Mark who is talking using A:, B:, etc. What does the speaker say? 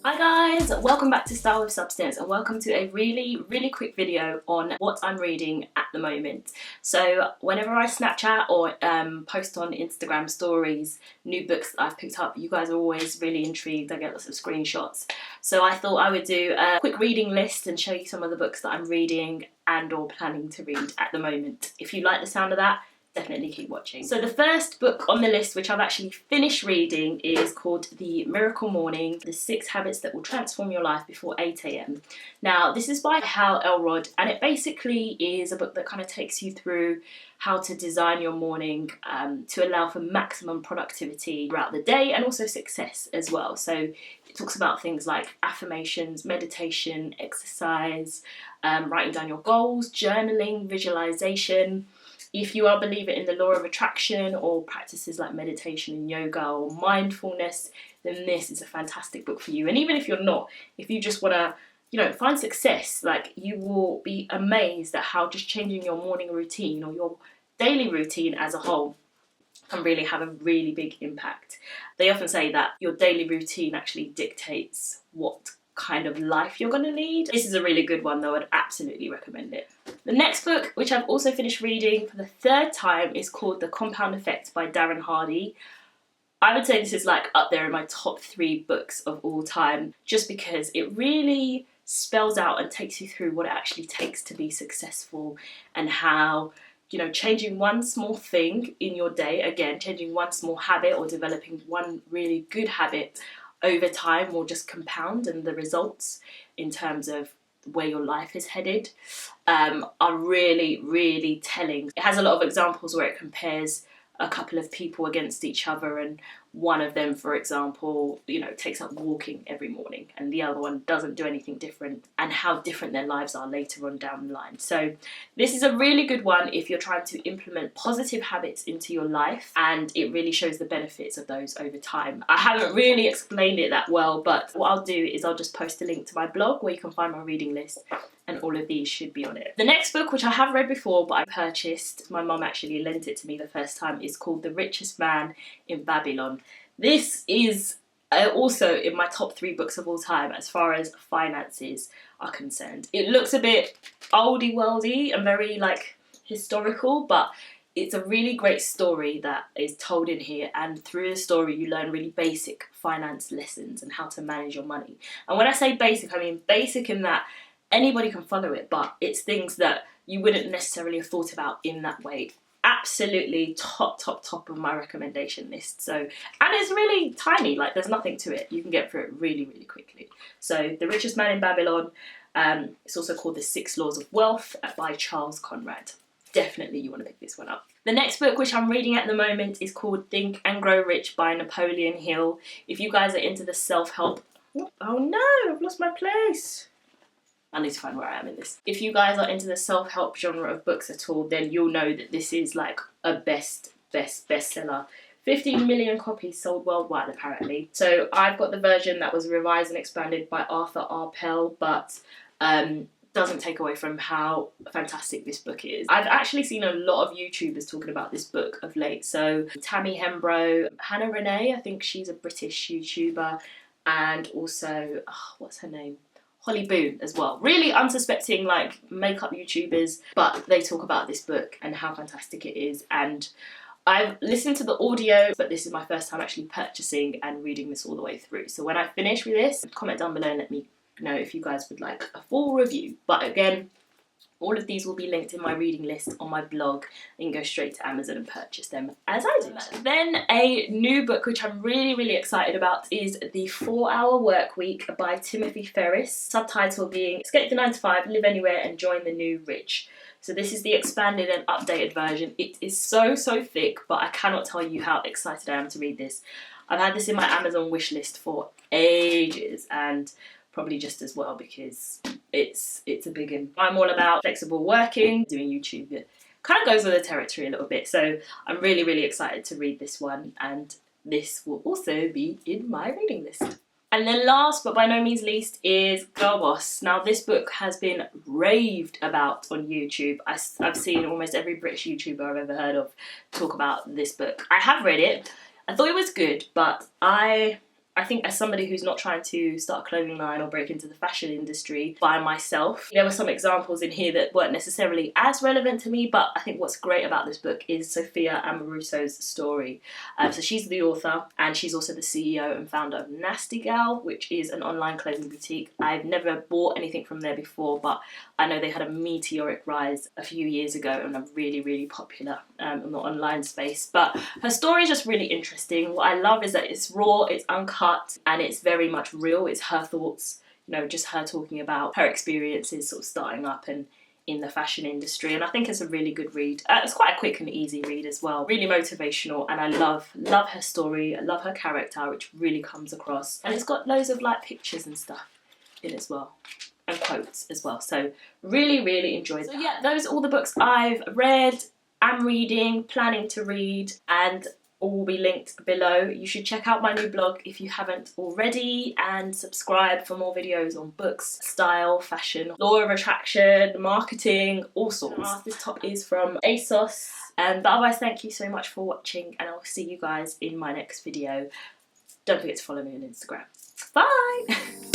A: Hi guys, welcome back to Style with Substance and welcome to a really quick video on what I'm reading at the moment. So whenever I Snapchat or post on Instagram stories new books that I've picked up, you guys are always really intrigued. I get lots of screenshots. So I thought I would do a quick reading list and show you some of the books that I'm reading and or planning to read at the moment. If you like the sound of that, definitely keep watching. So the first book on the list, which I've actually finished reading, is called The Miracle Morning, The 6 Habits That Will Transform Your Life Before 8 AM. Now, this is by Hal Elrod, and it basically is a book that kind of takes you through how to design your morning to allow for maximum productivity throughout the day and also success as well. So it talks about things like affirmations, meditation, exercise, writing down your goals, journaling, visualization. If you are a believer in the law of attraction or practices like meditation and yoga or mindfulness, then this is a fantastic book for you. And even if you're not, if you just want to, find success, like, you will be amazed at how just changing your morning routine or your daily routine as a whole can really have a really big impact. They often say that your daily routine actually dictates what kind of life you're going to lead. This is a really good one though. I'd absolutely recommend it. The next book, which I've also finished reading for the third time, is called The Compound Effect by Darren Hardy. I would say this is like up there in my top 3 books of all time, just because it really spells out and takes you through what it actually takes to be successful and how, changing one small thing in your day, again, changing one small habit or developing one really good habit over time will just compound, and the results in terms of where your life is headed are really telling. It has a lot of examples where it compares a couple of people against each other, and one of them, for example, takes up walking every morning and the other one doesn't do anything different, and how different their lives are later on down the line. So this is a really good one if you're trying to implement positive habits into your life, and it really shows the benefits of those over time. I haven't really explained it that well, but what I'll do is I'll just post a link to my blog where you can find my reading list, and all of these should be on it. The next book, which I have read before but I purchased, my mum actually lent it to me the first time, is called The Richest Man in Babylon. This is also in my top 3 books of all time as far as finances are concerned. It looks a bit oldie worldy and very historical, but it's a really great story that is told in here, and through the story you learn really basic finance lessons and how to manage your money. And when I say basic, I mean basic in that anybody can follow it, but it's things that you wouldn't necessarily have thought about in that way. Absolutely top of my recommendation list. So, and it's really tiny, there's nothing to it. You can get through it really quickly. So The Richest Man in Babylon, it's also called The 6 Laws of Wealth by Charles Conrad. Definitely you want to pick this one up. The next book, which I'm reading at the moment, is called Think and Grow Rich by Napoleon Hill. If you guys are into the self-help... Oh no, I've lost my place. I need to find where I am in this. If you guys are into the self-help genre of books at all, then you'll know that this is like a bestseller. 15 million copies sold worldwide, apparently. So I've got the version that was revised and expanded by Arthur R. Pell, but doesn't take away from how fantastic this book is. I've actually seen a lot of YouTubers talking about this book of late. So Tammy Hembrow, Hannah Renee, I think she's a British YouTuber, and also, what's her name? Holly Boone as well. Really unsuspecting makeup YouTubers, but they talk about this book and how fantastic it is. And I've listened to the audio, but this is my first time actually purchasing and reading this all the way through. So when I finish with this, comment down below and let me know if you guys would like a full review. But again, all of these will be linked in my reading list on my blog. You can go straight to Amazon and purchase them as I do. Then a new book which I'm really excited about is The 4-Hour Workweek by Timothy Ferriss. Subtitle being Escape the 9 to 5, Live Anywhere and Join the New Rich. So this is the expanded and updated version. It is so thick, but I cannot tell you how excited I am to read this. I've had this in my Amazon wishlist for ages, and probably just as well because it's a big one. I'm all about flexible working, doing YouTube. It kind of goes with the territory a little bit. So I'm really excited to read this one, and this will also be in my reading list. And then last but by no means least is Girl Boss. Now this book has been raved about on YouTube. I've seen almost every British YouTuber I've ever heard of talk about this book. I have read it. I thought it was good, but I I think as somebody who's not trying to start a clothing line or break into the fashion industry by myself, there were some examples in here that weren't necessarily as relevant to me, but I think what's great about this book is Sophia Amoruso's story. So she's the author, and she's also the CEO and founder of Nasty Gal, which is an online clothing boutique. I've never bought anything from there before, but I know they had a meteoric rise a few years ago and are really, really popular in the online space. But her story is just really interesting. What I love is that it's raw, it's uncut, and it's very much real. It's her thoughts, you know, just her talking about her experiences sort of starting up and in the fashion industry, and I think it's a really good read. It's quite a quick and easy read as well, really motivational, and I love her story. I love her character, which really comes across, and it's got loads of like pictures and stuff in as well, and quotes as well, so really enjoyed that. So yeah, those are all the books I've read, am reading, planning to read, and all will be linked below. You should check out my new blog if you haven't already, and subscribe for more videos on books, style, fashion, law of attraction, marketing, all sorts. This top is from ASOS. But otherwise, thank you so much for watching, and I'll see you guys in my next video. Don't forget to follow me on Instagram. Bye!